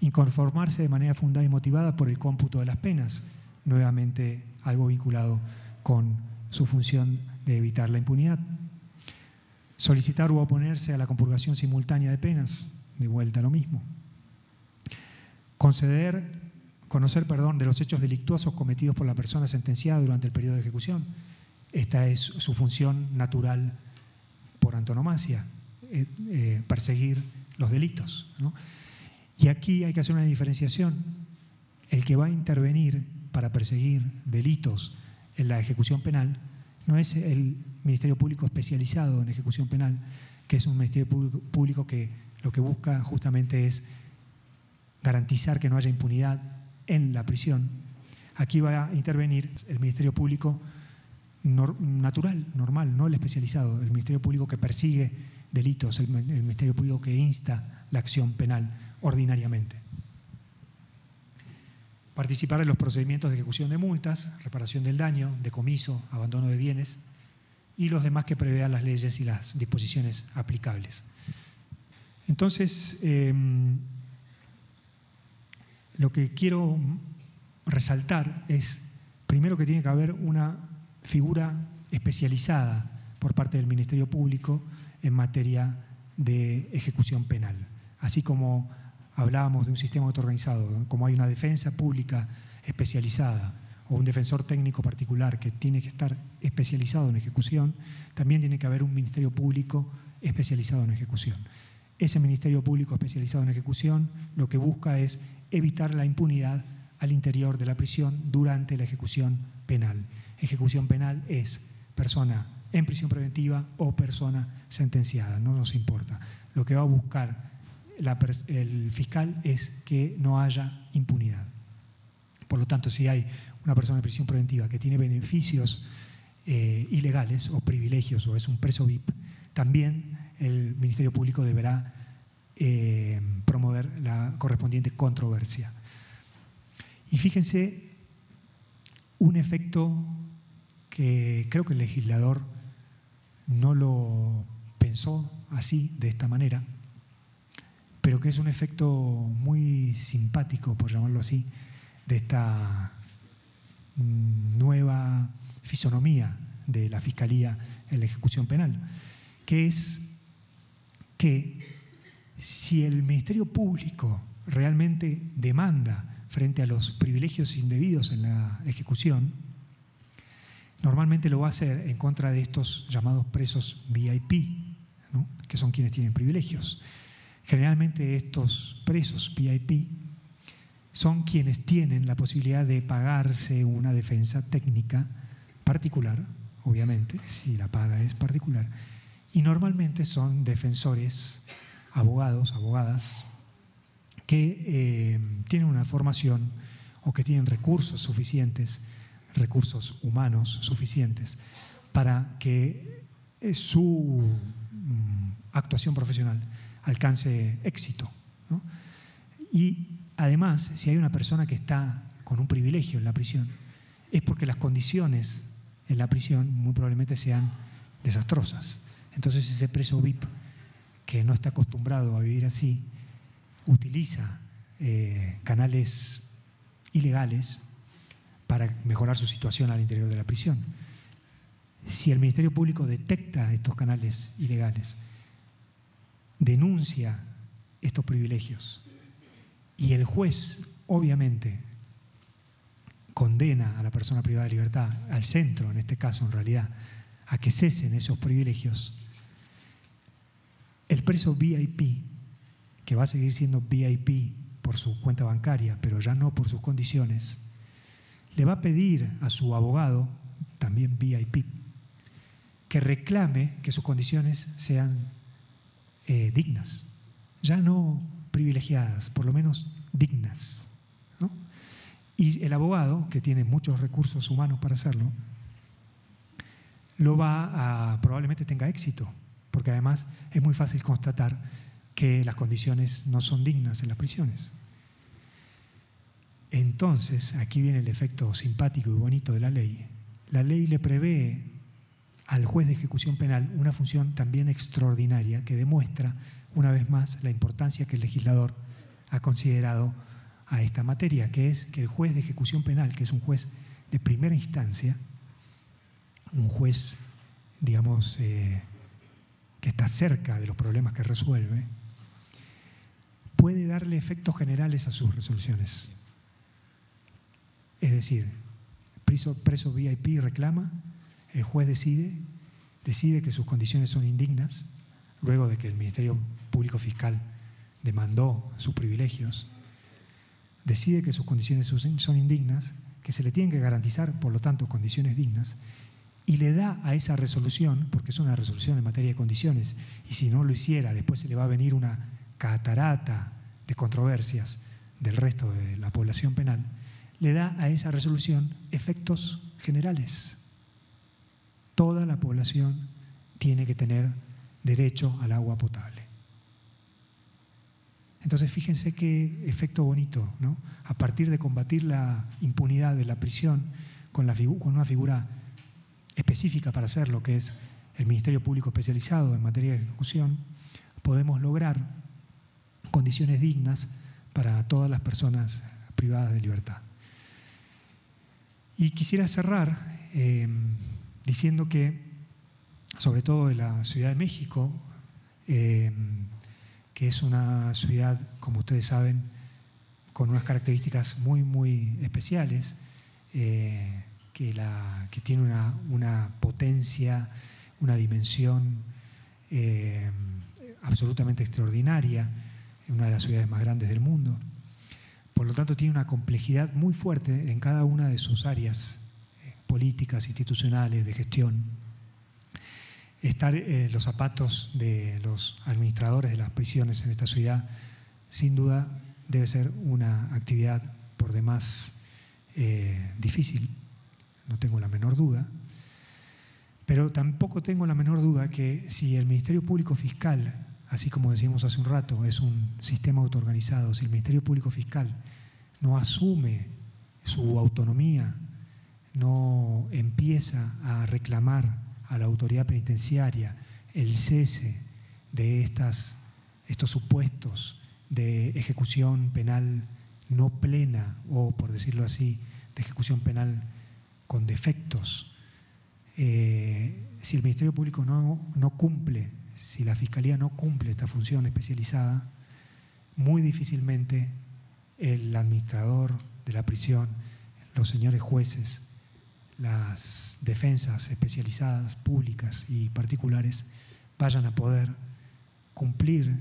Inconformarse de manera fundada y motivada por el cómputo de las penas, nuevamente algo vinculado con su función de evitar la impunidad. Solicitar u oponerse a la compurgación simultánea de penas, de vuelta a lo mismo. Conocer de los hechos delictuosos cometidos por la persona sentenciada durante el periodo de ejecución. Esta es su función natural por antonomasia, perseguir los delitos, ¿no? Y aquí hay que hacer una diferenciación. El que va a intervenir para perseguir delitos en la ejecución penal no es el Ministerio Público especializado en ejecución penal, que es un Ministerio Público que lo que busca justamente es garantizar que no haya impunidad en la prisión. Aquí va a intervenir el Ministerio Público natural, normal, no el especializado, el Ministerio Público que persigue delitos, el Ministerio Público que insta la acción penal ordinariamente. Participar en los procedimientos de ejecución de multas, reparación del daño, decomiso, abandono de bienes y los demás que prevean las leyes y las disposiciones aplicables. Entonces, lo que quiero resaltar es, primero, que tiene que haber una figura especializada por parte del Ministerio Público en materia de ejecución penal. Así como hablábamos de un sistema autoorganizado, como hay una defensa pública especializada o un defensor técnico particular que tiene que estar especializado en ejecución, también tiene que haber un ministerio público especializado en ejecución. Ese ministerio público especializado en ejecución lo que busca es evitar la impunidad al interior de la prisión durante la ejecución penal. Ejecución penal es persona en prisión preventiva o persona sentenciada, no nos importa. Lo que va a buscar el fiscal es que no haya impunidad. Por lo tanto, si hay una persona en prisión preventiva que tiene beneficios ilegales o privilegios o es un preso VIP, también el Ministerio Público deberá promover la correspondiente controversia. Y fíjense un efecto que creo que el legislador no lo pensó así, de esta manera, pero que es un efecto muy simpático, por llamarlo así, de esta nueva fisonomía de la Fiscalía en la ejecución penal, que es que si el Ministerio Público realmente demanda frente a los privilegios indebidos en la ejecución, normalmente lo va a hacer en contra de estos llamados presos VIP, ¿no? Que son quienes tienen privilegios. Generalmente estos presos VIP son quienes tienen la posibilidad de pagarse una defensa técnica particular, obviamente, si la paga es particular, y normalmente son defensores, abogados, abogadas, que tienen una formación o que tienen recursos suficientes, recursos humanos suficientes, para que su actuación profesional alcance éxito, ¿no? Y además, si hay una persona que está con un privilegio en la prisión, es porque las condiciones en la prisión muy probablemente sean desastrosas. Entonces ese preso VIP que no está acostumbrado a vivir así, utiliza canales ilegales para mejorar su situación al interior de la prisión. Si el Ministerio Público detecta estos canales ilegales, denuncia estos privilegios y el juez, obviamente, condena a la persona privada de libertad, al centro en este caso en realidad, a que cesen esos privilegios, el preso VIP, que va a seguir siendo VIP por su cuenta bancaria, pero ya no por sus condiciones, le va a pedir a su abogado, también VIP, que reclame que sus condiciones sean dignas, ya no privilegiadas, por lo menos dignas, ¿no? Y el abogado, que tiene muchos recursos humanos para hacerlo, probablemente tenga éxito, porque además es muy fácil constatar que las condiciones no son dignas en las prisiones. Entonces, aquí viene el efecto simpático y bonito de la ley. La ley le prevé al juez de ejecución penal una función también extraordinaria que demuestra, una vez más, la importancia que el legislador ha considerado a esta materia, que es que el juez de ejecución penal, que es un juez de primera instancia, un juez, digamos, que está cerca de los problemas que resuelve, puede darle efectos generales a sus resoluciones. Es decir, preso VIP reclama, el juez decide que sus condiciones son indignas, luego de que el Ministerio Público Fiscal demandó sus privilegios, decide que sus condiciones son indignas, que se le tienen que garantizar, por lo tanto, condiciones dignas, y le da a esa resolución, porque es una resolución en materia de condiciones, y si no lo hiciera, después se le va a venir una catarata de controversias del resto de la población penal, le da a esa resolución efectos generales. Toda la población tiene que tener derecho al agua potable. Entonces, fíjense qué efecto bonito, ¿no? A partir de combatir la impunidad de la prisión con una figura específica para hacerlo, que es el Ministerio Público especializado en materia de ejecución, podemos lograr condiciones dignas para todas las personas privadas de libertad. Y quisiera cerrar diciendo que, sobre todo de la Ciudad de México, que que es una ciudad, como ustedes saben, con unas características muy, muy especiales, que tiene una potencia, una dimensión absolutamente extraordinaria, una de las ciudades más grandes del mundo. Por lo tanto, tiene una complejidad muy fuerte en cada una de sus áreas políticas, institucionales, de gestión. Estar en los zapatos de los administradores de las prisiones en esta ciudad, sin duda, debe ser una actividad por demás difícil, no tengo la menor duda. Pero tampoco tengo la menor duda que si el Ministerio Público Fiscal, así como decíamos hace un rato, es un sistema autoorganizado, si el Ministerio Público Fiscal no asume su autonomía, no empieza a reclamar a la autoridad penitenciaria el cese de estos supuestos de ejecución penal no plena, o por decirlo así, de ejecución penal con defectos, si el Ministerio Público no cumple, si la Fiscalía no cumple esta función especializada, muy difícilmente el administrador de la prisión, los señores jueces, las defensas especializadas, públicas y particulares, vayan a poder cumplir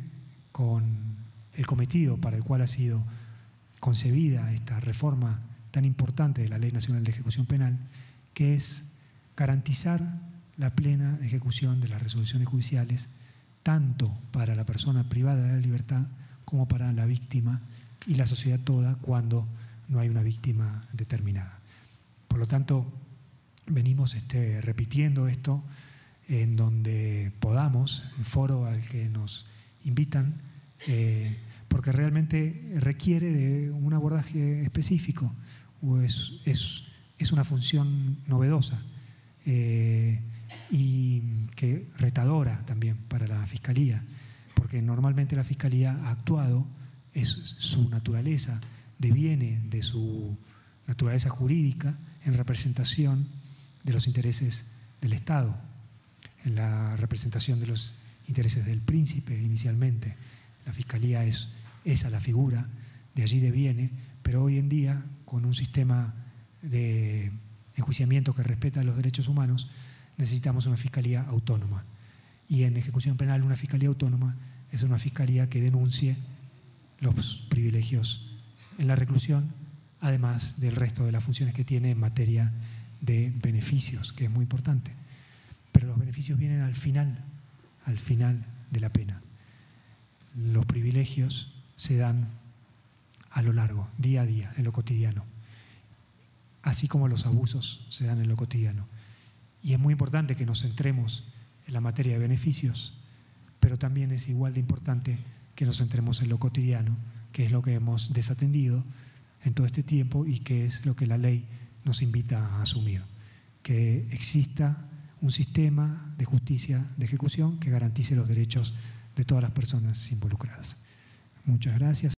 con el cometido para el cual ha sido concebida esta reforma tan importante de la Ley Nacional de Ejecución Penal, que es garantizar la plena ejecución de las resoluciones judiciales, tanto para la persona privada de la libertad como para la víctima y la sociedad toda cuando no hay una víctima determinada. Por lo tanto, venimos repitiendo esto en donde podamos, el foro al que nos invitan, porque realmente requiere de un abordaje específico, o es una función novedosa y que retadora también para la Fiscalía, porque normalmente la Fiscalía ha actuado, es su naturaleza, deviene de su naturaleza jurídica en representación de los intereses del Estado, en la representación de los intereses del príncipe inicialmente. La Fiscalía es esa la figura, de allí deviene, pero hoy en día, con un sistema de enjuiciamiento que respeta los derechos humanos, necesitamos una Fiscalía autónoma. Y en ejecución penal, una Fiscalía autónoma es una Fiscalía que denuncie los privilegios en la reclusión, además del resto de las funciones que tiene en materia de beneficios, que es muy importante. Pero los beneficios vienen al final de la pena. Los privilegios se dan a lo largo, día a día, en lo cotidiano, así como los abusos se dan en lo cotidiano. Y es muy importante que nos centremos en la materia de beneficios, pero también es igual de importante que nos centremos en lo cotidiano, que es lo que hemos desatendido en todo este tiempo y que es lo que la ley nos invita a asumir, que exista un sistema de justicia de ejecución que garantice los derechos de todas las personas involucradas. Muchas gracias.